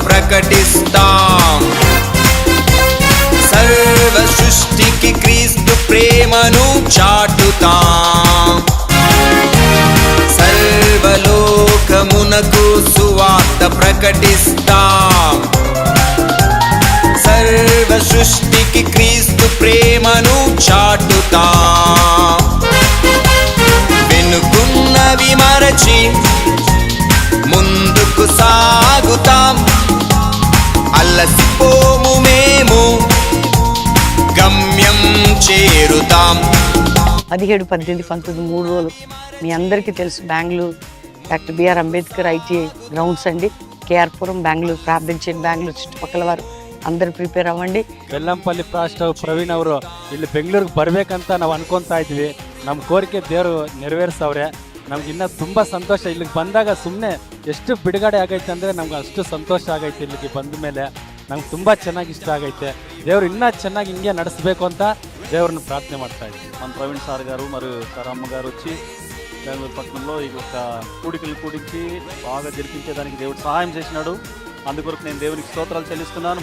ప్రకటిస్తాం. సర్వ సృష్టికి క్రీస్తు ప్రేమను చాటుతాం. సర్వలోకమునకు సువార్త ప్రకటిస్తాం. సర్వ సృష్టికి క్రీస్తు ప్రేమను చాటుతాం. వెనుకున్నవి మరచి ముందుకు సాగుతాం. అలసిపోము మేము గమ్యం చేరుతాం. 17, 18, 19 3 రోజులు మీ అందరికీ తెలుసు. Bengaluru doctor B R Ambedkar ITI grounds అండి, కేఆర్పురం, బెంగళూరు. ప్రార్థించండి, బెంగళూరు చుట్టుపక్కల వారు అందరు ಪ್ರಿಪೇರ್ ಅవ్వండి. ಬೆಲ್ಲಂಪಲ್ಲಿ ಪ್ರಾಸ್ಟವ್ ಪ್ರವೀಣ್ ಅವರು ಇಲ್ಲಿ ಬೆಂಗಳೂರಿಗೆ ಬರಬೇಕಂತ ನಾವು ಅನ್ಕೊತಾ ಇದ್ವಿ. ನಮ್ಮ ಕೋರಿಕೆ ದೇವರು ನೆರವೇರಿಸವ್ರೆ. ನಮ್ಗೆ ಇನ್ನೂ ತುಂಬ ಸಂತೋಷ. ಇಲ್ಲಿಗೆ ಬಂದಾಗ ಸುಮ್ಮನೆ ಎಷ್ಟು ಬಿಡುಗಡೆ ಆಗೈತೆ ಅಂದರೆ ನಮ್ಗೆ ಅಷ್ಟು ಸಂತೋಷ ಆಗೈತೆ. ಇಲ್ಲಿಗೆ ಬಂದ ಮೇಲೆ ನಮ್ಗೆ ತುಂಬ ಚೆನ್ನಾಗಿ ఇష్ట ಆಗైతే. దేవుడు ಇನ್ನೂ ಚೆನ್ನಾಗಿ ಹಿಂಗೆ ನಡೆಸಬೇಕು ಅಂತ దేవుడిని ప్రార్థన ಮಾಡ್ತಾ ಇದ್ವಿ. మన ప్రవీణ్ సార్ గారు మరియు సార్ అమ్మగారు వచ్చి బెంగళూరు పట్టణంలో ఈ యొక్క కూడికలు కూడించి బాగా జరిపించేదానికి దేవుడు సహాయం చేసినాడు. అందుకొరకు నేను దేవునికి స్తోత్రాలు చెల్లిస్తున్నాను.